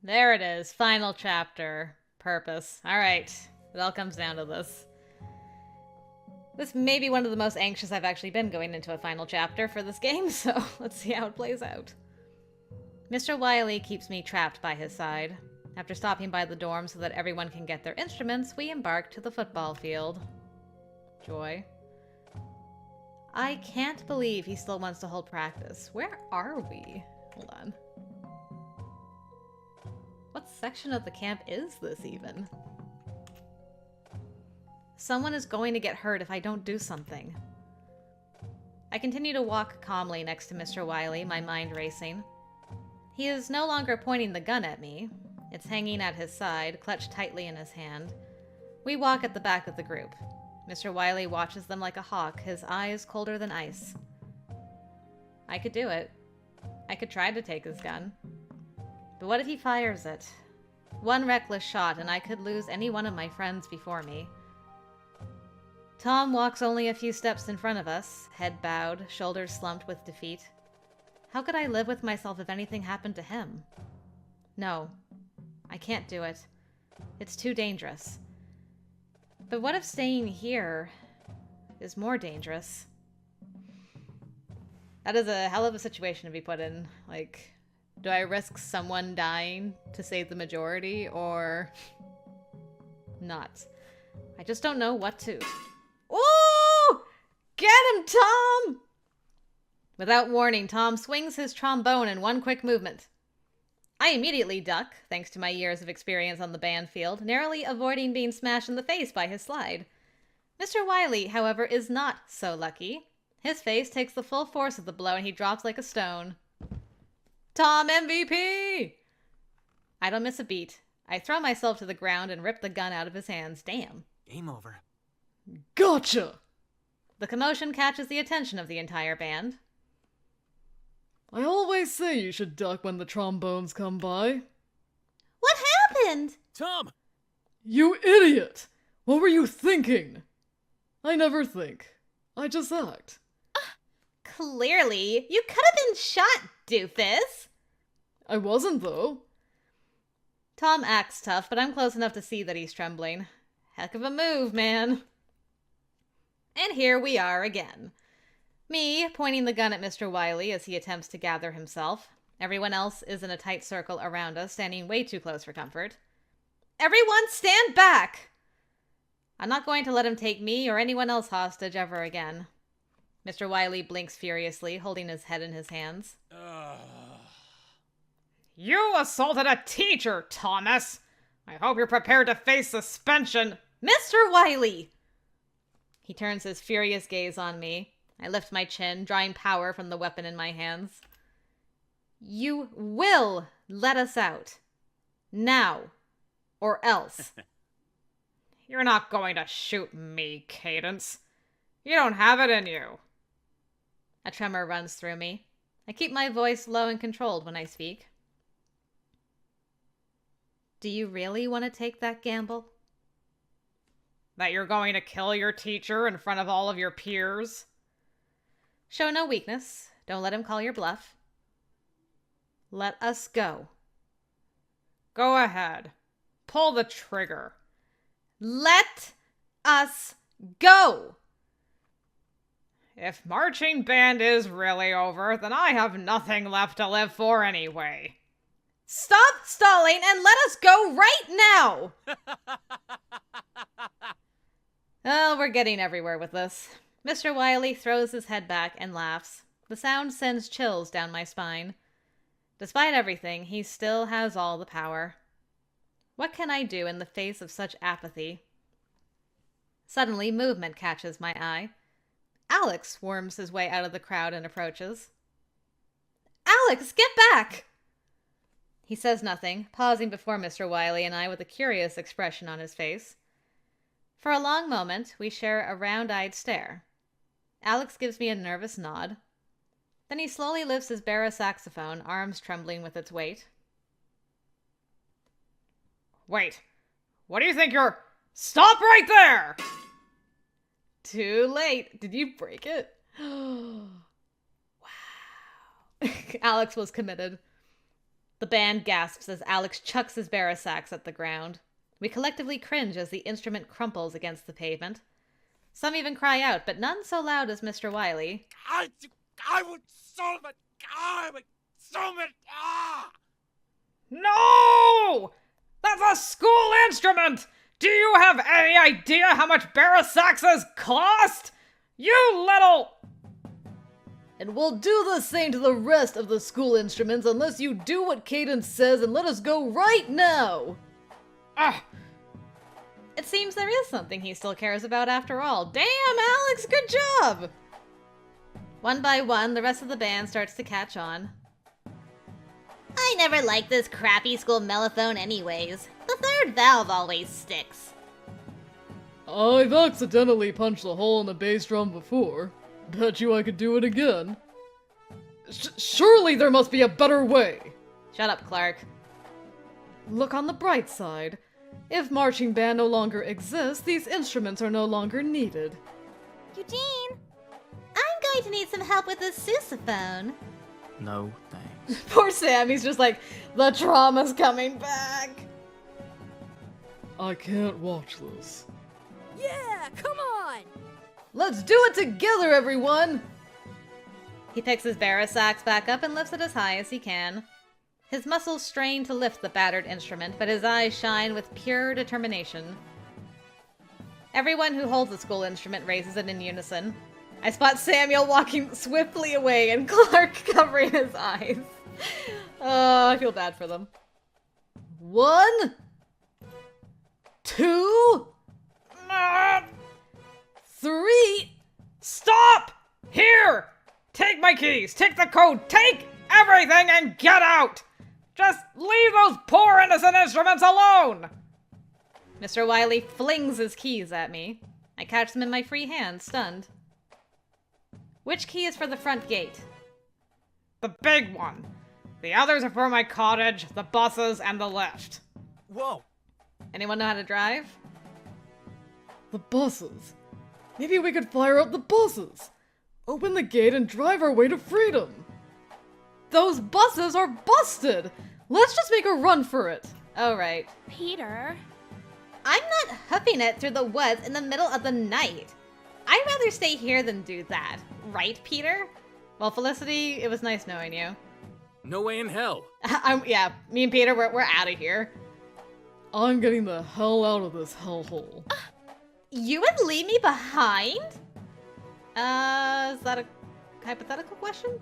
There it is. Final chapter. Purpose. Alright. It all comes down to this. This may be one of the most anxious I've actually been going into a final chapter for this game, so let's see how it plays out. Mr. Wiley keeps me trapped by his side. After stopping by the dorm so that everyone can get their instruments, we embark to the football field. Joy. I can't believe he still wants to hold practice. Where are we? Hold on. What section of the camp is this even? Someone is going to get hurt if I don't do something. I continue to walk calmly next to Mr. Wiley, my mind racing. He is no longer pointing the gun at me. It's hanging at his side, clutched tightly in his hand. We walk at the back of the group. Mr. Wiley watches them like a hawk, his eyes colder than ice. I could do it. I could try to take his gun. But what if he fires it? One reckless shot, and I could lose any one of my friends before me. Tom walks only a few steps in front of us, head bowed, shoulders slumped with defeat. How could I live with myself if anything happened to him? No, I can't do it. It's too dangerous. But what if staying here is more dangerous? That is a hell of a situation to be put in. Like, do I risk someone dying to save the majority, or not? I just don't know what to. Ooh! Get him, Tom! Without warning, Tom swings his trombone in one quick movement. I immediately duck, thanks to my years of experience on the band field, narrowly avoiding being smashed in the face by his slide. Mr. Wiley, however, is not so lucky. His face takes the full force of the blow and he drops like a stone. Tom MVP! I don't miss a beat. I throw myself to the ground and rip the gun out of his hands. Damn. Game over. Gotcha! The commotion catches the attention of the entire band. I always say you should duck when the trombones come by. What happened? Tom! You idiot! What were you thinking? I never think. I just act. Clearly. You could have been shot, doofus. I wasn't, though. Tom acts tough, but I'm close enough to see that he's trembling. Heck of a move, man. And here we are again. Me, pointing the gun at Mr. Wiley as he attempts to gather himself. Everyone else is in a tight circle around us, standing way too close for comfort. Everyone stand back! I'm not going to let him take me or anyone else hostage ever again. Mr. Wiley blinks furiously, holding his head in his hands. You assaulted a teacher, Thomas! I hope you're prepared to face suspension. Mr. Wiley! He turns his furious gaze on me. I lift my chin, drawing power from the weapon in my hands. You will let us out. Now. Or else. You're not going to shoot me, Cadence. You don't have it in you. A tremor runs through me. I keep my voice low and controlled when I speak. Do you really want to take that gamble? That you're going to kill your teacher in front of all of your peers? Show no weakness. Don't let him call your bluff. Let us go. Go ahead. Pull the trigger. Let us go! If marching band is really over, then I have nothing left to live for anyway. Stop stalling and let us go right now! Oh, we're getting everywhere with this. Mr. Wiley throws his head back and laughs. The sound sends chills down my spine. Despite everything, he still has all the power. What can I do in the face of such apathy? Suddenly, movement catches my eye. Alex worms his way out of the crowd and approaches. Alex, get back! He says nothing, pausing before Mr. Wiley and I with a curious expression on his face. For a long moment, we share a round-eyed stare. Alex gives me a nervous nod. Then he slowly lifts his barra saxophone, arms trembling with its weight. Wait, what do you think you're... Stop right there! Too late. Did you break it? Wow. Alex was committed. The band gasps as Alex chucks his Barasax at the ground. We collectively cringe as the instrument crumples against the pavement. Some even cry out, but none so loud as Mr. Wiley. I would solve it! I would solve it! Ah! No! That's a school instrument! Do you have any idea how much Barasaxes cost? You little... And we'll do the same to the rest of the school instruments unless you do what Cadence says and let us go right now! Ugh. It seems there is something he still cares about after all. Damn, Alex, good job! One by one, the rest of the band starts to catch on. I never liked this crappy school mellophone anyways. The third valve always sticks. I've accidentally punched a hole in the bass drum before. Bet you I could do it again. Surely there must be a better way! Shut up, Clark. Look on the bright side. If marching band no longer exists, these instruments are no longer needed. Eugene, I'm going to need some help with this sousaphone. No thanks. Poor Sam, he's just like, the trauma's coming back. I can't watch this. Yeah, come on! Let's do it together, everyone! He picks his Barasax back up and lifts it as high as he can. His muscles strain to lift the battered instrument, but his eyes shine with pure determination. Everyone who holds the school instrument raises it in unison. I spot Samuel walking swiftly away and Clark covering his eyes. Oh, I feel bad for them. 1, 2, Ah, 3... stop! Here! Take my keys, take the code, take everything and get out! Just leave those poor innocent instruments alone! Mr. Wiley flings his keys at me. I catch them in my free hand, stunned. Which key is for the front gate? The big one. The others are for my cottage, the buses, and the lift. Whoa! Anyone know how to drive? The buses. Maybe we could fire up the buses. Open the gate and drive our way to freedom. Those buses are busted! Let's just make a run for it. Oh, right. Peter. I'm not hoofing it through the woods in the middle of the night. I'd rather stay here than do that. Right, Peter? Well, Felicity, it was nice knowing you. No way in hell. Yeah, me and Peter, we're out of here. I'm getting the hell out of this hellhole. You would leave me behind? Is that a hypothetical question?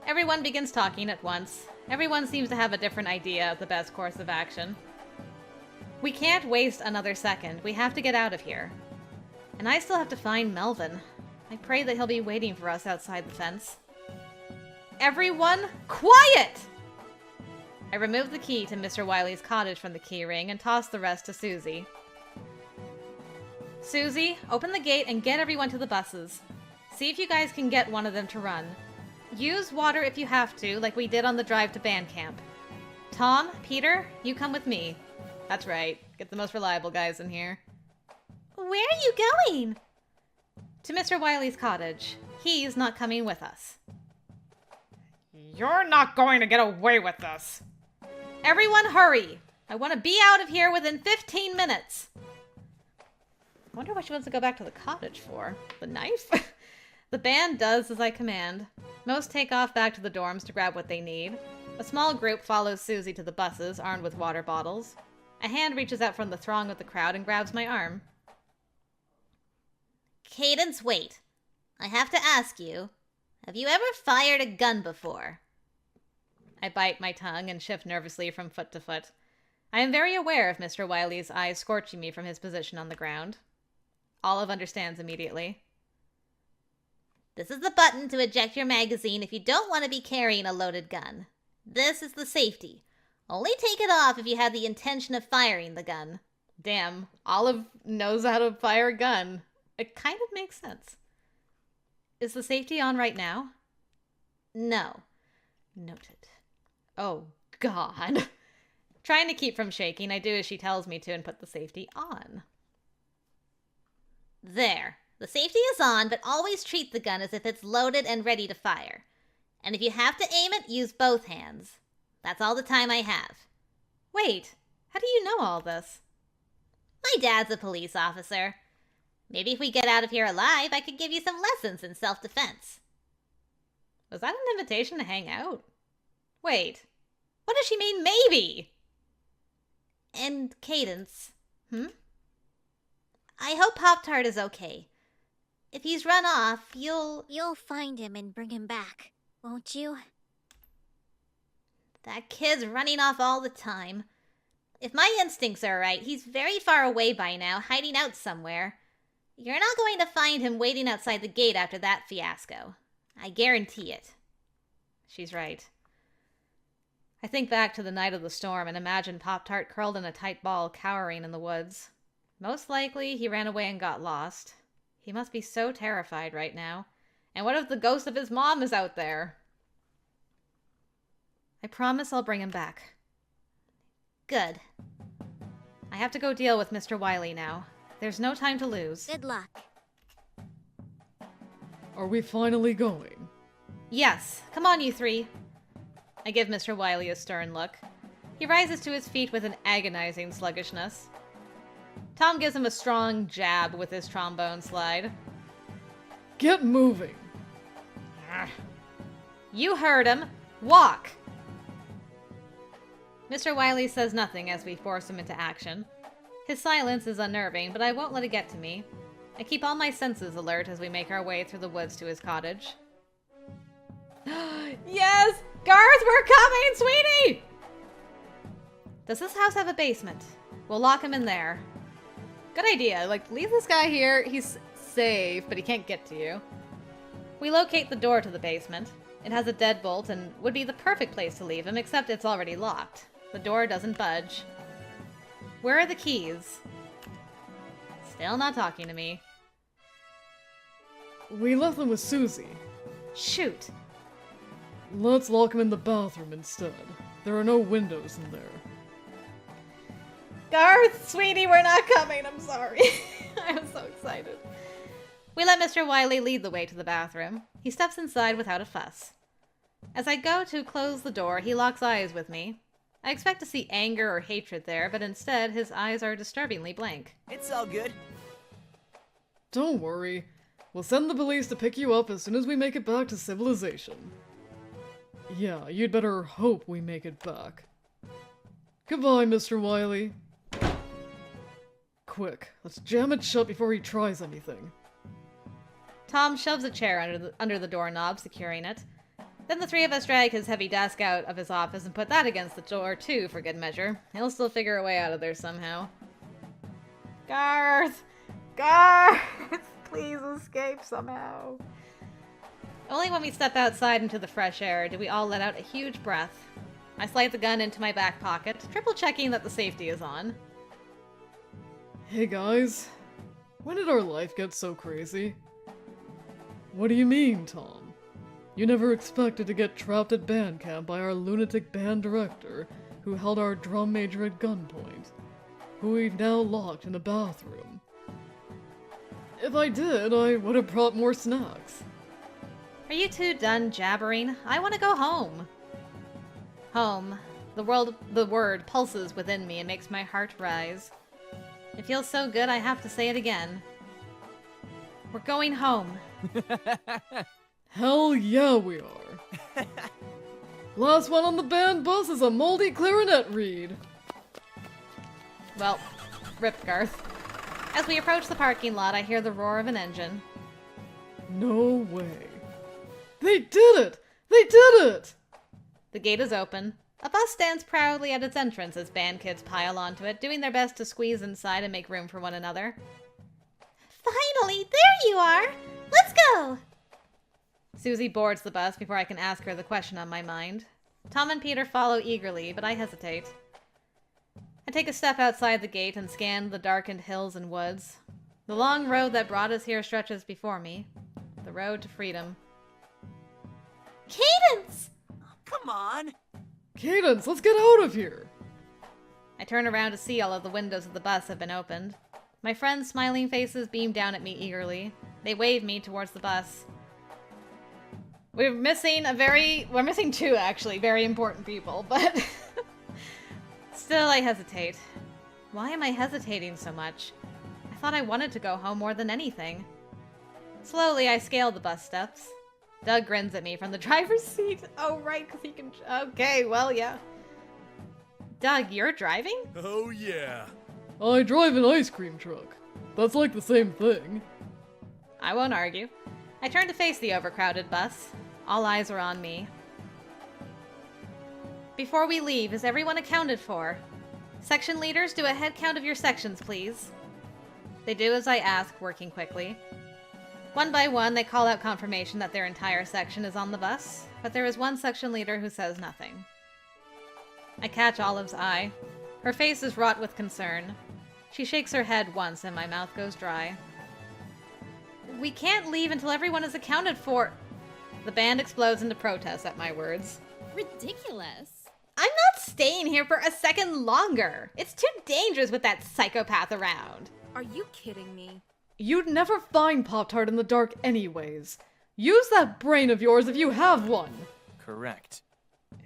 Everyone begins talking at once. Everyone seems to have a different idea of the best course of action. We can't waste another second. We have to get out of here. And I still have to find Melvin. I pray that he'll be waiting for us outside the fence. Everyone, quiet! I remove the key to Mr. Wiley's cottage from the key ring and toss the rest to Susie. Susie, open the gate and get everyone to the buses. See if you guys can get one of them to run. Use water if you have to, like we did on the drive to band camp. Tom, Peter, you come with me. That's right. Get the most reliable guys in here. Where are you going? To Mr. Wiley's cottage. He's not coming with us. You're not going to get away with this. Everyone hurry! I want to be out of here within 15 minutes. I wonder what she wants to go back to the cottage for. The knife? The band does as I command. Most take off back to the dorms to grab what they need. A small group follows Susie to the buses, armed with water bottles. A hand reaches out from the throng of the crowd and grabs my arm. Cadence, wait. I have to ask you, have you ever fired a gun before? I bite my tongue and shift nervously from foot to foot. I am very aware of Mr. Wiley's eyes scorching me from his position on the ground. Olive understands immediately. This is the button to eject your magazine if you don't want to be carrying a loaded gun. This is the safety. Only take it off if you have the intention of firing the gun. Damn, Olive knows how to fire a gun. It kind of makes sense. Is the safety on right now? No. Noted. Oh, God. Trying to keep from shaking, I do as she tells me to and put the safety on. There. The safety is on, but always treat the gun as if it's loaded and ready to fire. And if you have to aim it, use both hands. That's all the time I have. Wait, how do you know all this? My dad's a police officer. Maybe if we get out of here alive, I could give you some lessons in self-defense. Was that an invitation to hang out? Wait, what does she mean, maybe? And Cadence. I hope Poptart is okay. If he's run off, you'll find him and bring him back, won't you? That kid's running off all the time. If my instincts are right, he's very far away by now, hiding out somewhere. You're not going to find him waiting outside the gate after that fiasco. I guarantee it. She's right. I think back to the night of the storm and imagine Poptart curled in a tight ball, cowering in the woods. Most likely, he ran away and got lost. He must be so terrified right now. And what if the ghost of his mom is out there? I promise I'll bring him back. Good. I have to go deal with Mr. Wiley now. There's no time to lose. Good luck. Are we finally going? Yes. Come on, you three. I give Mr. Wiley a stern look. He rises to his feet with an agonizing sluggishness. Tom gives him a strong jab with his trombone slide. Get moving! You heard him. Walk! Mr. Wiley says nothing as we force him into action. His silence is unnerving, but I won't let it get to me. I keep all my senses alert as we make our way through the woods to his cottage. Yes! Garth, we're coming, sweetie! Does this house have a basement? We'll lock him in there. Good idea. Like, leave this guy here. He's safe, but he can't get to you. We locate the door to the basement. It has a deadbolt and would be the perfect place to leave him, except it's already locked. The door doesn't budge. Where are the keys? Still not talking to me. We left them with Susie. Shoot. Let's lock him in the bathroom instead. There are no windows in there. Garth, sweetie, we're not coming. I'm sorry. I'm so excited. We let Mr. Wiley lead the way to the bathroom. He steps inside without a fuss. As I go to close the door, he locks eyes with me. I expect to see anger or hatred there, but instead, his eyes are disturbingly blank. It's all good. Don't worry. We'll send the police to pick you up as soon as we make it back to civilization. Yeah, you'd better hope we make it back. Goodbye, Mr. Wiley. Quick, let's jam it shut before he tries anything. Tom shoves a chair under the doorknob, securing it. Then the three of us drag his heavy desk out of his office and put that against the door, too, for good measure. He'll still figure a way out of there somehow. Garth! Garth! Please escape somehow. Only when we step outside into the fresh air do we all let out a huge breath. I slide the gun into my back pocket, triple checking that the safety is on. Hey guys, when did our life get so crazy? What do you mean, Tom? You never expected to get trapped at band camp by our lunatic band director, who held our drum major at gunpoint, who we've now locked in a bathroom. If I did, I would have brought more snacks. Are you two done jabbering? I want to go home. Home. The word pulses within me and makes my heart rise. It feels so good I have to say it again. We're going home. Hell yeah, we are. Last one on the band bus is a moldy clarinet reed. Well, rip Garth. As we approach the parking lot, I hear the roar of an engine. No way. They did it! They did it! The gate is open. A bus stands proudly at its entrance as band kids pile onto it, doing their best to squeeze inside and make room for one another. Finally, there you are! Let's go! Susie boards the bus before I can ask her the question on my mind. Tom and Peter follow eagerly, but I hesitate. I take a step outside the gate and scan the darkened hills and woods. The long road that brought us here stretches before me. The road to freedom. Cadence! Come on. Cadence, let's get out of here! I turn around to see all of the windows of the bus have been opened. My friends' smiling faces beam down at me eagerly. They wave me towards the bus. We're missing two, actually, very important people, but still I hesitate. Why am I hesitating so much? I thought I wanted to go home more than anything. Slowly, I scale the bus steps. Doug grins at me from the driver's seat. Oh, right, because he can... Okay, well, yeah. Doug, you're driving? Oh, yeah. I drive an ice cream truck. That's like the same thing. I won't argue. I turn to face the overcrowded bus. All eyes are on me. Before we leave, is everyone accounted for? Section leaders, do a head count of your sections, please. They do as I ask, working quickly. One by one, they call out confirmation that their entire section is on the bus, but there is one section leader who says nothing. I catch Olive's eye. Her face is wrought with concern. She shakes her head once and my mouth goes dry. We can't leave until everyone is accounted for. The band explodes into protest at my words. Ridiculous. I'm not staying here for a second longer. It's too dangerous with that psychopath around. Are you kidding me? You'd never find Poptart in the dark anyways. Use that brain of yours if you have one. Correct.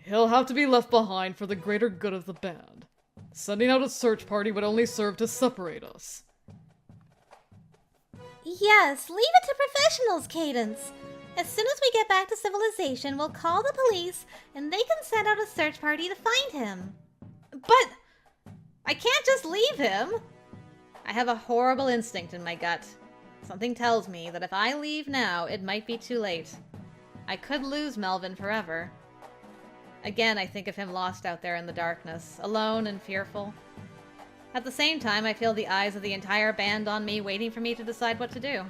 He'll have to be left behind for the greater good of the band. Sending out a search party would only serve to separate us. Yes, leave it to professionals, Cadence. As soon as we get back to civilization, we'll call the police, and they can send out a search party to find him. But I can't just leave him. I have a horrible instinct in my gut. Something tells me that if I leave now, it might be too late. I could lose Melvin forever. Again, I think of him lost out there in the darkness, alone and fearful. At the same time, I feel the eyes of the entire band on me, waiting for me to decide what to do.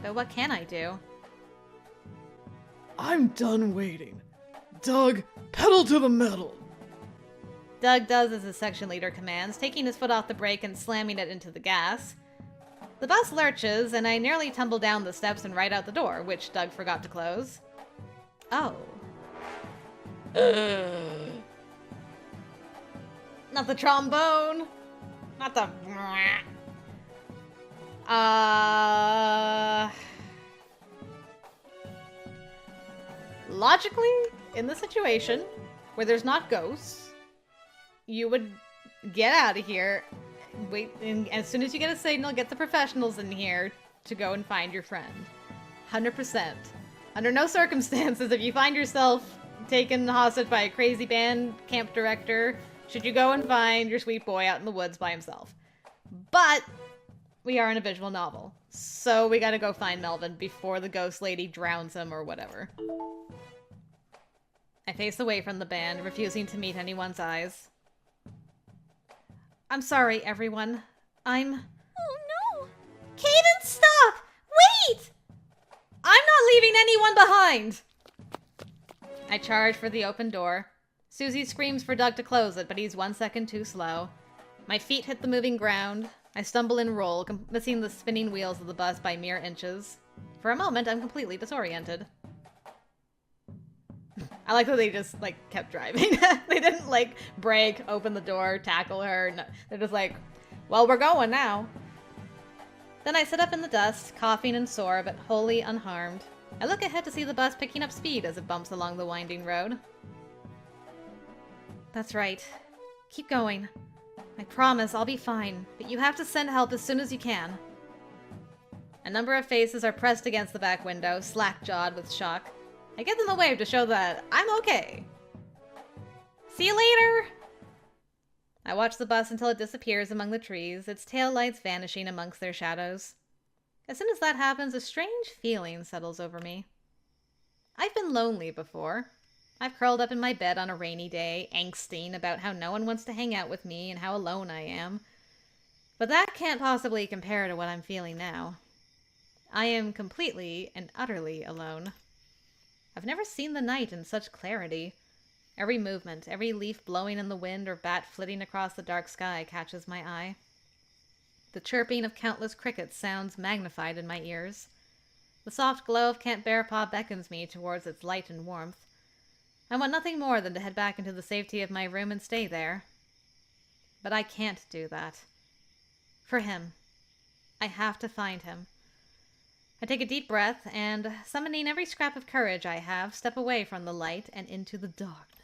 But what can I do? I'm done waiting. Doug, pedal to the metal. Doug does as his section leader commands, taking his foot off the brake and slamming it into the gas. The bus lurches, and I nearly tumble down the steps and right out the door, which Doug forgot to close. Oh. Not the trombone. Not the... Logically, in the situation where there's not ghosts, you would get out of here, wait, and as soon as you get a signal, get the professionals in here to go and find your friend. 100%. Under no circumstances, if you find yourself taken hostage by a crazy band camp director, should you go and find your sweet boy out in the woods by himself. But we are in a visual novel, so we gotta go find Melvin before the ghost lady drowns him or whatever. I face away from the band, refusing to meet anyone's eyes. I'm sorry, everyone. Oh no! Cadence, stop! Wait! I'm not leaving anyone behind! I charge for the open door. Susie screams for Doug to close it, but he's 1 second too slow. My feet hit the moving ground. I stumble and roll, missing the spinning wheels of the bus by mere inches. For a moment, I'm completely disoriented. I like that they just, like, kept driving. They didn't, like, brake, open the door, tackle her. No, they're just like, well, we're going now. Then I sit up in the dust, coughing and sore, but wholly unharmed. I look ahead to see the bus picking up speed as it bumps along the winding road. That's right. Keep going. I promise I'll be fine, but you have to send help as soon as you can. A number of faces are pressed against the back window, slack-jawed with shock. I give them a wave to show that I'm okay. See you later! I watch the bus until it disappears among the trees, its taillights vanishing amongst their shadows. As soon as that happens, a strange feeling settles over me. I've been lonely before. I've curled up in my bed on a rainy day, angsting about how no one wants to hang out with me and how alone I am. But that can't possibly compare to what I'm feeling now. I am completely and utterly alone. I've never seen the night in such clarity. Every movement, every leaf blowing in the wind or bat flitting across the dark sky catches my eye. The chirping of countless crickets sounds magnified in my ears. The soft glow of Camp Bearpaw beckons me towards its light and warmth. I want nothing more than to head back into the safety of my room and stay there. But I can't do that. For him. I have to find him. I take a deep breath and, summoning every scrap of courage I have, step away from the light and into the darkness.